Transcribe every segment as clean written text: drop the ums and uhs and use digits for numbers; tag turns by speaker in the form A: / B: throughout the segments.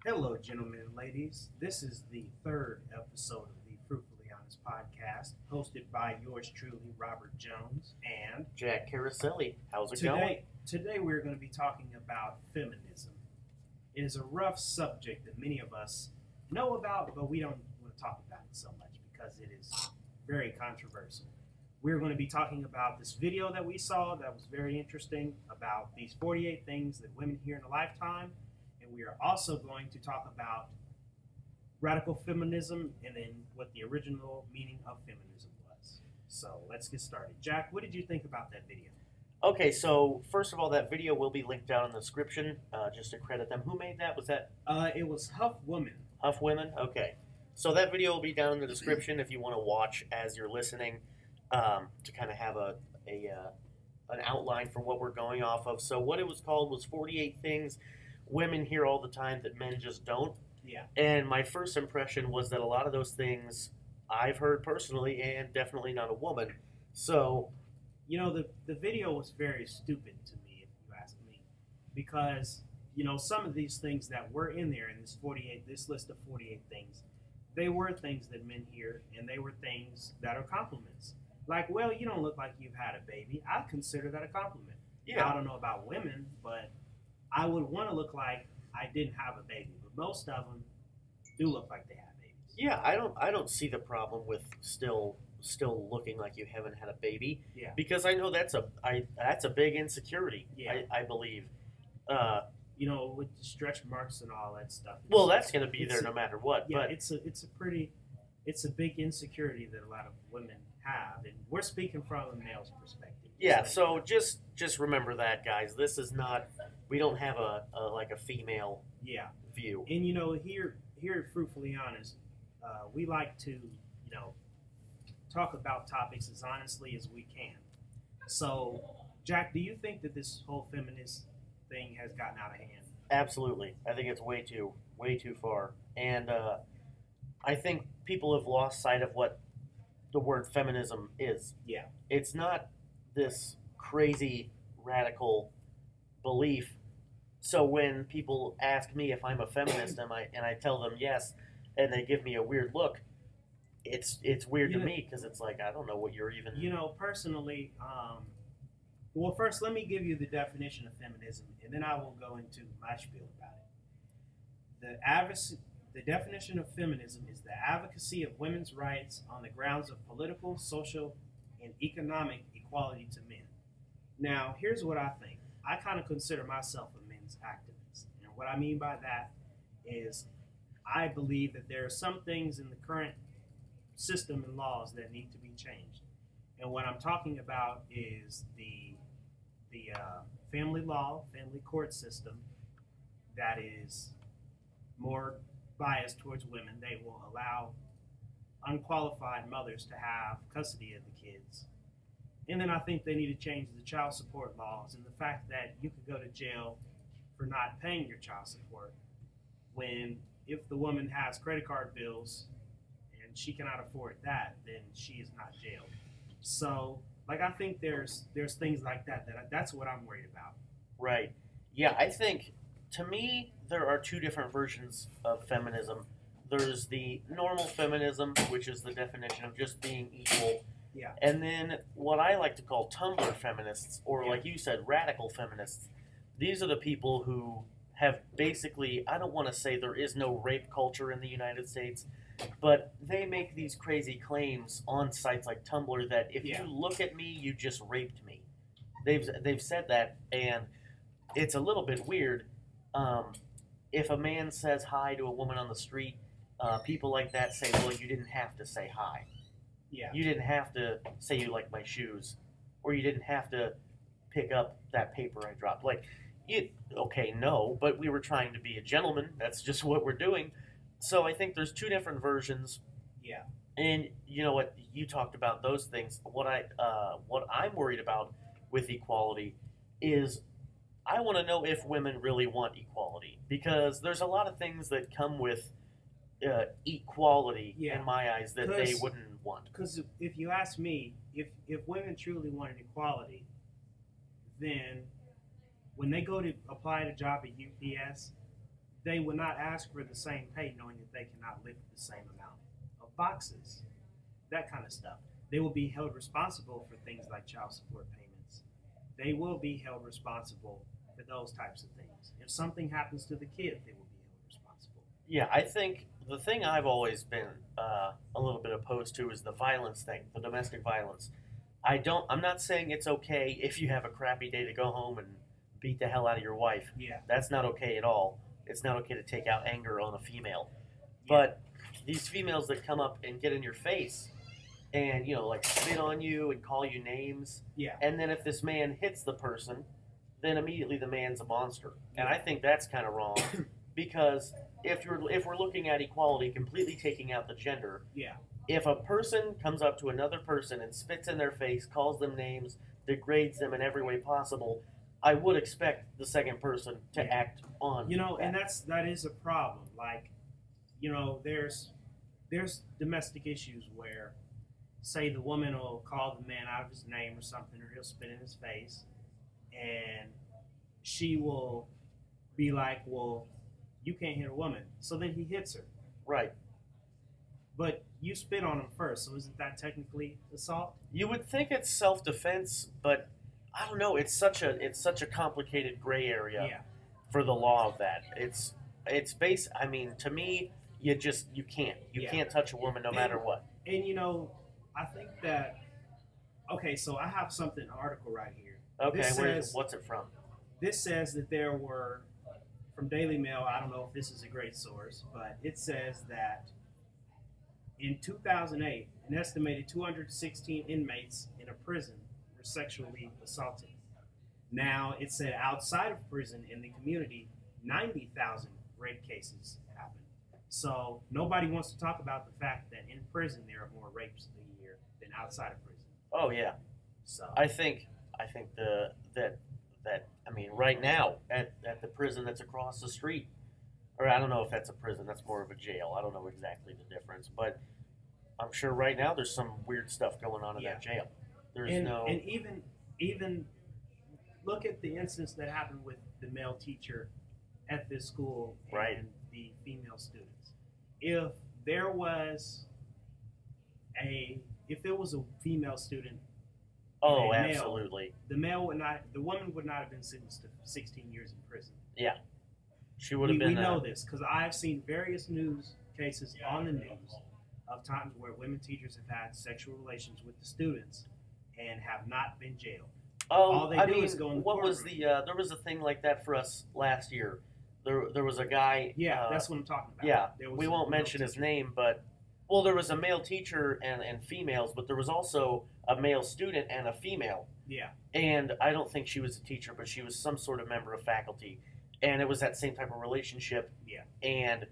A: Hello, gentlemen and ladies. This is the third episode of the Fruitfully Honest podcast, hosted by yours truly, Robert Jones. And
B: Jack Caroselli, how's it going?
A: today we're going to be talking about feminism. It is a rough subject that many of us know about, but we don't want to talk about it so much because it is very controversial. We're going to be talking about this video that we saw that was very interesting about these 48 things that women hear in a lifetime. And we are also going to talk about radical feminism and then what the original meaning of feminism was. So let's get started. Jack, what did you think about that video?
B: Okay, so first of all, that video will be linked down in the description, just to credit them. Who made that? Was that?
A: It was Huff Woman.
B: Huff Women? Okay. So that video will be down in the description if you want to watch as you're listening, to kind of have an outline for what we're going off of. So what it was called was 48 Things Women Hear All the Time That Men Just Don't.
A: Yeah.
B: And my first impression was that a lot of those things I've heard personally, and definitely not a woman. So,
A: you know, the video was very stupid to me, if you ask me, because, you know, some of these things that were in there in this list of 48 things, they were things that men hear, and they were things that are compliments. Like, well, you don't look like you've had a baby. I consider that a compliment.
B: yeah.
A: I don't know about women, but I would want to look like I didn't have a baby. But most of them do look like they have babies.
B: Yeah, I don't see the problem with still looking like you haven't had a baby.
A: Yeah.
B: Because I know that's a big insecurity.
A: Yeah.
B: I believe.
A: You know, with the stretch marks and all that stuff.
B: Well, that's going to be there no matter what.
A: Yeah,
B: but
A: it's a big insecurity that a lot of women have, and we're speaking from a male's perspective.
B: yeah, so just remember that, guys. This is not. We don't have a female view.
A: And you know, here at Fruitfully Honest, we like to talk about topics as honestly as we can. So, Jack, do you think that this whole feminist thing has gotten out of hand?
B: Absolutely, I think it's way too far, and I think people have lost sight of what the word feminism is.
A: Yeah.
B: It's not this crazy radical belief. So when people ask me if I'm a feminist and I tell them yes, and they give me a weird look, it's weird to me because it's like I don't know what you're even.
A: You know, personally, well, first let me give you the definition of feminism, and then I will go into my spiel about it. The definition of feminism is the advocacy of women's rights on the grounds of political, social, and economic equality to men. Now, here's what I think. I kind of consider myself a men's activist. And what I mean by that is I believe that there are some things in the current system and laws that need to be changed. And what I'm talking about is the family law, family court system that is more biased towards women. They will allow unqualified mothers to have custody of the kids. And then I think they need to change the child support laws and the fact that you could go to jail for not paying your child support when if the woman has credit card bills and she cannot afford that, then she is not jailed. So, like, I think there's things like that's what I'm worried about.
B: Right. Yeah, I think, to me, there are two different versions of feminism. There's the normal feminism, which is the definition of just being equal.
A: Yeah.
B: And then what I like to call Tumblr feminists, or like you said, radical feminists. These are the people who have basically, I don't want to say there is no rape culture in the United States, but they make these crazy claims on sites like Tumblr that if you look at me, you just raped me. They've said that, and it's a little bit weird. If a man says hi to a woman on the street, people like that say, well, you didn't have to say hi.
A: Yeah.
B: You didn't have to say you like my shoes, or you didn't have to pick up that paper I dropped. Like, no, but we were trying to be a gentleman. That's just what we're doing. So I think there's two different versions.
A: Yeah.
B: And you know what? You talked about those things. What I'm worried about with equality is I want to know if women really want equality, because there's a lot of things that come with equality in my eyes that they wouldn't want.
A: Because if you ask me, if women truly wanted equality, then when they go to apply a job at UPS, they would not ask for the same pay knowing that they cannot lift the same amount of boxes, that kind of stuff. They will be held responsible for things like child support payments. They will be held responsible for those types of things. If something happens to the kid, they will be held responsible.
B: Yeah, I think the thing I've always been a little bit opposed to is the violence thing, the domestic violence. I'm not saying it's okay if you have a crappy day to go home and beat the hell out of your wife.
A: Yeah.
B: That's not okay at all. It's not okay to take out anger on a female.
A: Yeah.
B: But these females that come up and get in your face and, like spit on you and call you names.
A: Yeah.
B: And then if this man hits the person, then immediately the man's a monster. And I think that's kind of wrong because if we're looking at equality, completely taking out the gender,
A: Yeah.
B: if a person comes up to another person and spits in their face, calls them names, degrades them in every way possible, I would expect the second person to
A: Yeah.
B: act on
A: And
B: that.
A: that is a problem. Like, there's domestic issues where, say, the woman will call the man out of his name or something, or he'll spit in his face, and she will be like, "Well, you can't hit a woman," so then he hits her.
B: Right.
A: But you spit on him first, so isn't that technically assault?
B: You would think it's self-defense, but I don't know. It's such a complicated gray area
A: Yeah.
B: for the law of that. It's I mean, to me, you can't. You
A: Yeah.
B: can't touch a woman no matter what.
A: And I think that. Okay, so I have an article right here.
B: Okay,
A: This says-
B: what's it from?
A: This says that there were, from Daily Mail, I don't know if this is a great source, but it says that in 2008, an estimated 216 inmates in a prison were sexually assaulted. Now, it said outside of prison in the community, 90,000 rape cases happened. So nobody wants to talk about the fact that in prison there are more rapes a year than outside of prison.
B: Oh yeah.
A: So
B: I think that I mean right now at the prison that's across the street, or I don't know if that's a prison, that's more of a jail. I don't know exactly the difference, but I'm sure right now there's some weird stuff going on in that jail. There's
A: and even look at the instance that happened with the male teacher at this school and
B: Right.
A: the female students. If there was a female student,
B: oh,
A: a male,
B: absolutely.
A: the woman would not have been sentenced to 16 years in prison.
B: Yeah. She would have been
A: We know this because I've seen various news cases on the news of times where women teachers have had sexual relations with the students and have not been jailed.
B: Oh,
A: all they
B: I
A: do
B: mean,
A: is go in the
B: what was
A: courtroom.
B: there was a thing like that for us last year. There was a guy.
A: Yeah, that's what I'm talking about.
B: Yeah,
A: There was
B: we
A: a
B: won't
A: male
B: mention his
A: teacher.
B: name, but there was a male teacher and females, but there was also a male student and a female.
A: Yeah,
B: And I don't think she was a teacher, but she was some sort of member of faculty, and it was that same type of relationship.
A: yeah.
B: And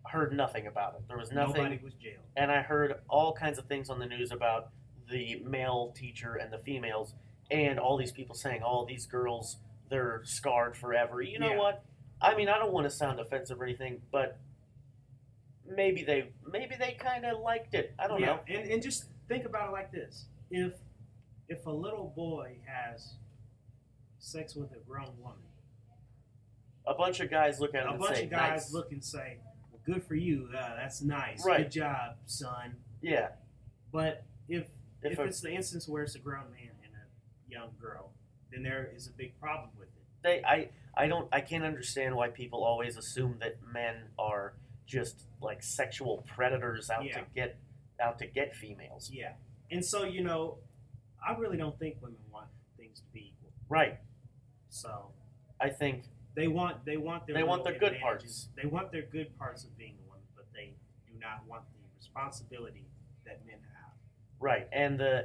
B: heard nothing about it. There was nothing.
A: Nobody was jailed.
B: And I heard all kinds of things on the news about the male teacher and the females, and all these people saying, "Oh, these girls, they're scarred forever." You know
A: Yeah.
B: what? I mean, I don't want to sound offensive or anything, but maybe they kind of liked it. I don't know.
A: And just think about it like this: if a little boy has sex with a grown woman,
B: A bunch of guys look at it
A: a
B: and
A: bunch
B: say,
A: of guys
B: "Nice."
A: look and say, "Well, good for you. That's nice.
B: Right.
A: Good job, son."
B: Yeah.
A: But if
B: If
A: it's the instance where it's a grown man and a young girl, then there is a big problem with it.
B: I can't understand why people always assume that men are just like sexual predators out
A: Yeah.
B: to get females.
A: Yeah, and so I really don't think women want things to be equal.
B: Right.
A: So
B: I think
A: they want their
B: They want
A: little
B: their good
A: advantages.
B: parts.
A: They want their good parts of being a woman, but they do not want the responsibility that men have.
B: right, and the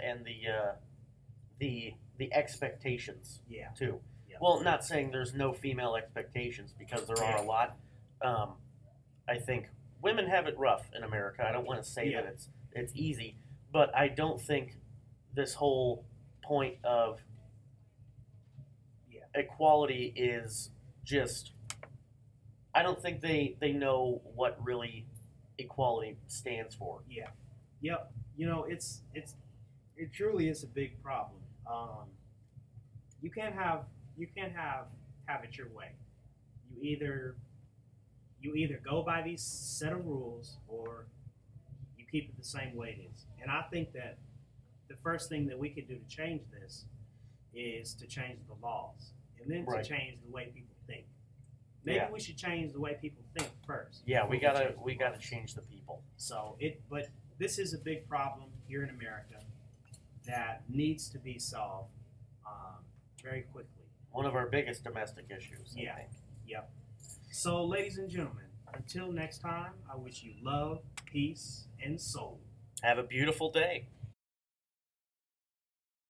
B: expectations
A: Yeah.
B: too.
A: Yeah.
B: Well, not saying there's no female expectations because there are a lot. I think women have it rough in America. I don't want to say
A: Yeah.
B: that it's easy, but I don't think this whole point of
A: Yeah.
B: equality is just. I don't think they know what really equality stands for.
A: Yeah. Yep. It truly is a big problem. You can't have it your way. You either you either go by these set of rules or you keep it the same way it is. And I think that the first thing that we can do to change this is to change the laws and then
B: Right.
A: to change the way people think. Maybe
B: Yeah.
A: we should change the way people think first.
B: Yeah,
A: before
B: we gotta
A: change the
B: we gotta
A: laws.
B: change the people.
A: But this is a big problem here in America that needs to be solved very quickly.
B: One of our biggest domestic issues.
A: Yeah.
B: I think.
A: Yep. So, ladies and gentlemen, until next time, I wish you love, peace, and soul.
B: Have a beautiful day.